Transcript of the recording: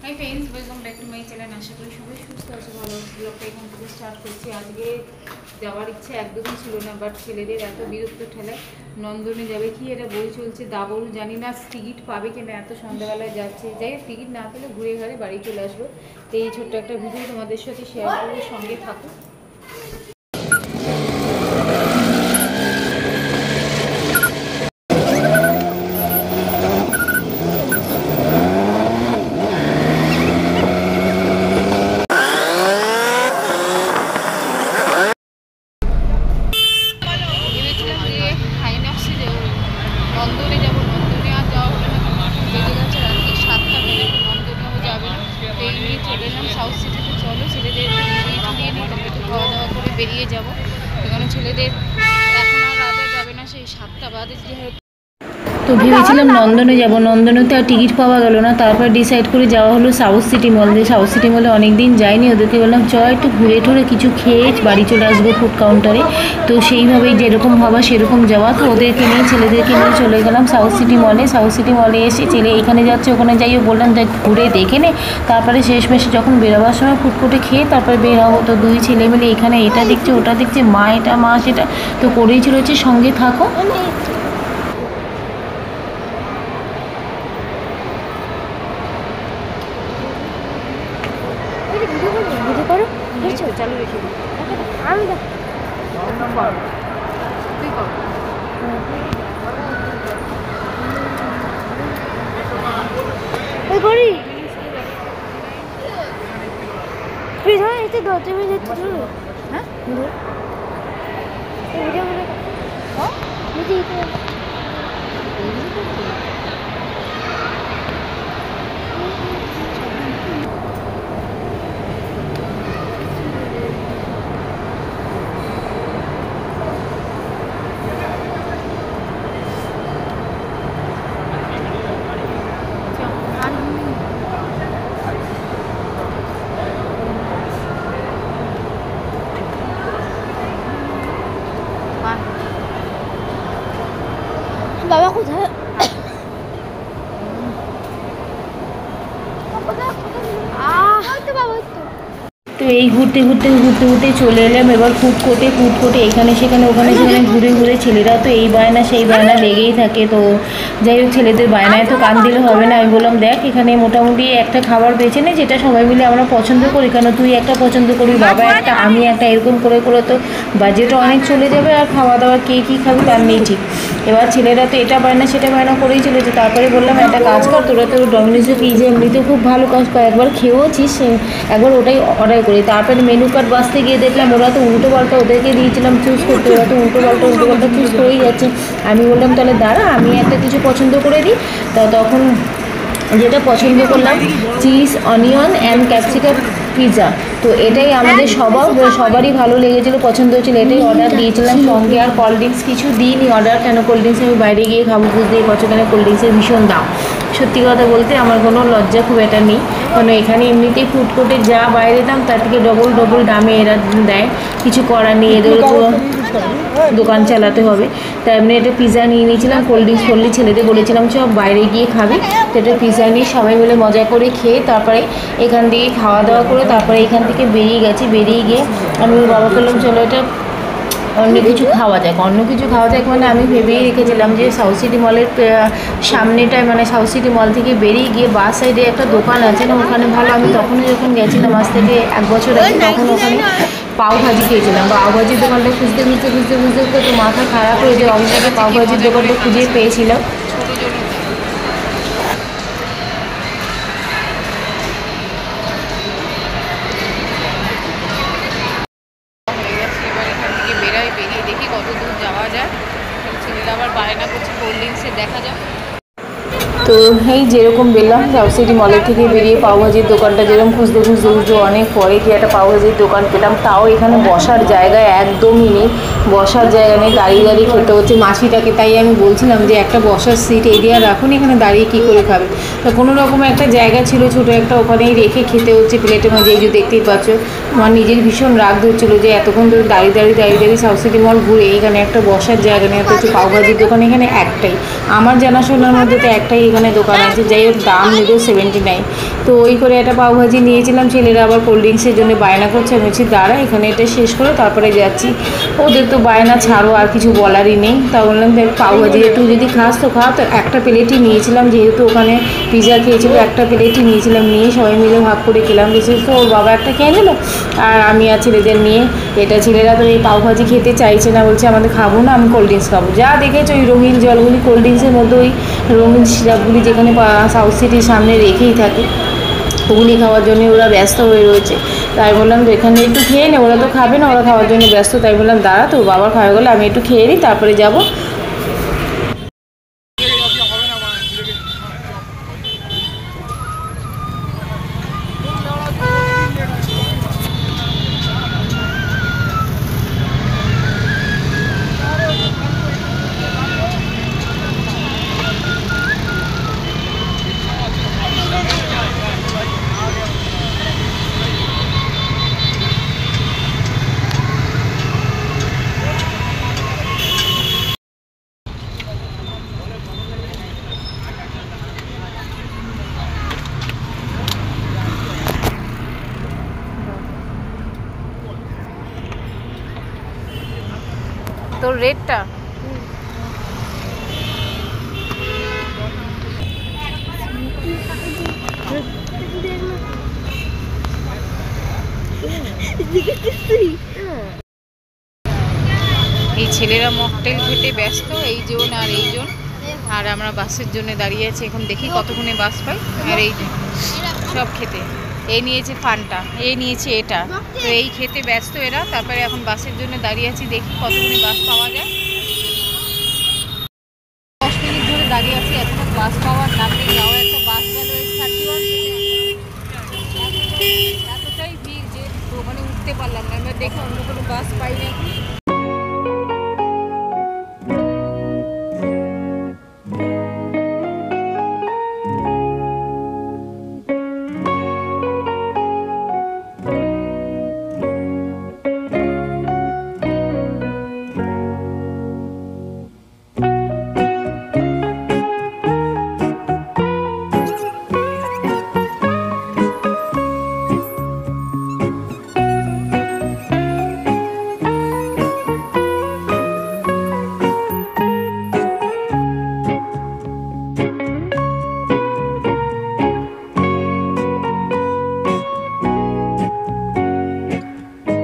High friends, welcome back to my channel. আশা করি সবাই সুস্থ আছে, ভালো আছে। ব্লগটা এখান থেকে স্টার্ট করছি। আজকে যাওয়ার ইচ্ছে একদমই ছিল না, বাট ছেলেদের এত বিরক্ত ঠেলায় নন্দনে যাবে কি এটা বই চলছে দাবল, জানি না টিকিট পাবে কিনা, এত সন্ধ্যাবেলায় যাচ্ছে। যাই হোক, টিকিট না পেলে ঘুরে ঘাড়ে বাড়ি চলে আসবো। তো এই ছোট্ট একটা ভিডিও তোমাদের সাথে শেয়ার করবো, সঙ্গে থাকো। নন্দনে যাবো, নন্দনে আর যাওয়া হলো না, বেজে গেছে রাত্রি 7টা বেজে। নন্দনেও যাবে না, তো এই নিয়ে চলে এলাম সাউথ সিটিতে। চলো ছেলেদের ঘুরিয়ে নিয়ে তারপরে একটু খাওয়া দাওয়া করে বেরিয়ে যাবো। এখানে ছেলেদের এখন আর রাজা যাবে না, সেই 7টা বাদে যেহেতু। তো ভেবেছিলাম নন্দনে যাব, নন্দনেতে আর টিকিট পাওয়া গেল না। তারপর ডিসাইড করে যাওয়া হলো সাউথ সিটি মল। সাউথ সিটি মলে অনেক দিন যাইনি, ওদেরকে বললাম চ একটু ঘুরে ঠুরে কিছু খেয়ে বাড়ি চলে আসবো ফুড কাউন্টারে। তো সেইভাবেই যেরকম ভাবা সেরকম যাওয়া। তো ওদেরকে নিয়ে ছেলেদেরকে নিয়ে চলে গেলাম সাউথ সিটি মলে। সাউথ সিটি মলে এসে ছেলে এখানে যাচ্ছে ওখানে যাইও, বললাম যে ঘুরে দেখে নে, তারপরে শেষমেশে যখন বেরোবার সময় ফুটফুটে খেয়ে তারপরে বের হবো। তো দুই ছেলে মিলে এখানে এটা দেখছে ওটা দেখছে, মা এটা মা সেটা, তো করেই চলেছে, সঙ্গে থাকো। ভিডিও করো, চালু রেখে দিই। আমি তুই কর। ওই করি প্লিজ। হ্যাঁ, এতে দাও, তুমি যেতে ধরো। হ্যাঁ ভিডিও করে হ্যাঁ ভিডিও বাবা কোথায়? তো এই ঘুরতে ঘুরতে ঘুরতে ঘুরতে চলে এলাম এবার ফুড কোর্টে এখানে সেখানে ওখানে সেখানে ঘুরে ঘুরে। ছেলেরা তো এই বায়না সেই বায়না লেগেই থাকে। তো যাই হোক, ছেলেদের বায়নায় তো কান দিলে হবে না। আমি বললাম দেখ এখানে মোটামুটি একটা খাবার বেছে নে যেটা সবাই মিলে আমরা পছন্দ করি, কেন তুই একটা পছন্দ করি, বাবা একটা, আমি একটা, এরকম করে করে তো বাজেটও অনেক চলে যাবে, আর খাওয়া দাওয়া কে কী খাবে তার নেই ঠিক। এবার ছেলেরা তো এটা বায়না সেটা বায়না করেই চলেছে। তারপরে বললাম একটা কাজ কর, তোরা তো ডমিনোজে পিজা এমনিতেও খুব ভালো কাজ কর, একবার খেয়েওছিস, একবার ওটাই অর্ডার করি। তারপরে মেনু কার্ড বাঁচতে গিয়ে দেখলাম ওরা তো উল্টো পাল্টা, ওদেরকে দিয়েছিলাম চুজ করতে, ওরা তো উল্টো পাল্টা চুজ করেই যাচ্ছে। আমি বললাম তাহলে দাঁড়া আমি একটা কিছু পছন্দ করে দিই। তখন যেটা পছন্দ করলাম cheese onion and capsicum pizza. তো এটাই আমাদের সবারই ভালো লেগেছিলো, পছন্দ হয়েছিল, এটাই অর্ডার দিয়েছিলাম। সঙ্গে আর কোল্ড ড্রিঙ্কস কিছু দিইনি অর্ডার, কেন কোল্ড ড্রিঙ্কস আমি বাইরে গিয়ে খাবো, বুঝতেই পারছো কেন কোল্ড ড্রিঙ্কসের ভীষণ দাম। সত্যি কথা বলতে আমার কোনো লজ্জা খুব একটা নেই, কারণ এখানে এমনিতেই ফুড কোর্টে যা বাইরে দাম তার থেকে ডবল দামে এরা দেয়, কিছু করার নেই, এদের দোকান চালাতে হবে। তাই এমনি একটা পিৎজা নিয়ে নিয়েছিলাম, কোল্ড ড্রিঙ্কস করলে ছেলেদের বলেছিলাম সব বাইরে গিয়ে খাবি। তো এটা পিৎজা নিয়ে সবাই মিলে মজা করে খেয়ে তারপরে এখান থেকে খাওয়া দাওয়া করে তারপরে এখান থেকে বেরিয়ে গেছি। বেরিয়ে গিয়ে আমি বাবা বললাম চলো এটা অন্য কিছু খাওয়া যাক। মানে আমি ভেবেই রেখেছিলাম যে সাউথ সিটি মলের সামনেটায়, মানে সাউথ সিটি মল থেকে বেরিয়ে গিয়ে বাস সাইডে একটা দোকান আছে না, ওখানে ভালো। আমি তখনই যখন গেছিলাম আজ থেকে 1 বছর আগে, তখন ওখানে পাওভাজি খেয়েছিলাম। পাওভাজির দোকানটা খুঁজতে তো মাথা খারাপ হয়ে যায়, অবশ্যই পাওভাজির দোকানটা খুঁজে পেয়েছিলাম। বেরিয়ে দেখি কত দূর যাওয়া যায়। ছেলেরা আবার বায়না করছে কোল্ড ড্রিঙ্কসে, দেখা যাক। তো এই যেরকম বেরলাম সাউথ সিটি মলের থেকে বেরিয়ে পাওভাজির দোকানটা যেরকম খুঁজতে অনেক পরে গিয়ে একটা পাওভাজির দোকান পেলাম। তাও এখানে বসার জায়গা একদমই নেই, বসার জায়গা নেই, দাঁড়িয়ে খেতে হচ্ছে মাছিটাকে। তাই আমি বলছিলাম যে একটা বসার সিট এরিয়া রাখুন, এখানে দাঁড়িয়ে কী করে খাবে। তো কোনো রকম একটা জায়গা ছিল ছোটো একটা, ওখানেই রেখে খেতে হচ্ছে প্লেটের মাঝে। এই যে দেখতেই পাচ্ছ, আমার নিজের ভীষণ রাগ ধরছিলো যে এতক্ষণ ধরে দাঁড়িয়ে সাউথ সিটি মল ঘুরে এখানে একটা বসার জায়গা নেই। অথচ পাওভাজির দোকান এখানে একটাই, আমার জানাশোনার মধ্যে তো একটাই এখানে যেখানে দোকান আছে, যাই হোক দাম নিল 79। তো ওই করে একটা পাওভাজি নিয়েছিলাম। ছেলেরা আবার কোল্ড ড্রিঙ্কসের জন্য বায়না করছে, আমি বলছি দাঁড়া এখানে এটা শেষ করে তারপরে যাচ্ছি। ওদের তো বায়না ছাড়ো, আর কিছু বলারই নেই। তা বললাম দেখ পাওভাজি একটু যদি খাস তো খা। তো একটা প্লেটই নিয়েছিলাম, যেহেতু ওখানে পিৎজা খেয়েছিল, একটা প্লেটই নিয়েছিলাম। নিয়ে সবাই মিলে ভাগ করে খেলাম। বিশেষ তো ওর বাবা একটা খেয়ে নিল, আর আমি আর ছেলেদের নিয়ে এটা। ছেলেরা তো এই পাওভাজি খেতে চাইছে না, বলছে আমাদের খাবো না, আমি কোল্ড ড্রিঙ্কস খাবো। যা দেখেছো ওই রঙিন জলগুলি, কোল্ড ড্রিঙ্কসের মধ্যে ওই রঙিন সিরাপগুলি যেখানে সাউথ সিটির সামনে রেখেই থাকে, ওগুলি খাওয়ার জন্য ওরা ব্যস্ত হয়ে রয়েছে। তাই বললাম তো এখানে একটু খেয়ে নে, ওরা তো খাবে না, ওরা খাওয়ার জন্য ব্যস্ত। তাই বললাম দাঁড়া তোর বাবার খাওয়া গেলে আমি একটু খেয়ে নিই তারপরে যাবো। তোর রেটটা এই ছেলেরা মকটেল খেতে ব্যস্ত, এই জন আর এই জন, আর আমরা বাসের জন্য দাঁড়িয়ে আছি। এখন দেখি কতক্ষণে বাস পাই। আর এই সব খেতে, এই নিয়েছে ফান্টা, এই নিয়েছে এটা, তো এই খেতে ব্যস্ত এরা। তারপরে এখন বাসের জন্য দাঁড়িয়ে আছি, দেখি কতক্ষণে বাস পাওয়া যায়। 10 মিনিট ধরে দাঁড়িয়ে আছি, এখনো বাস পাওয়ার নামে যাওয়া। একটা বাস গেল 31, এতটাই ভিড় যে ওখানে উঠতে পারলাম না। এবার দেখে অন্য কোনো বাস পাই না।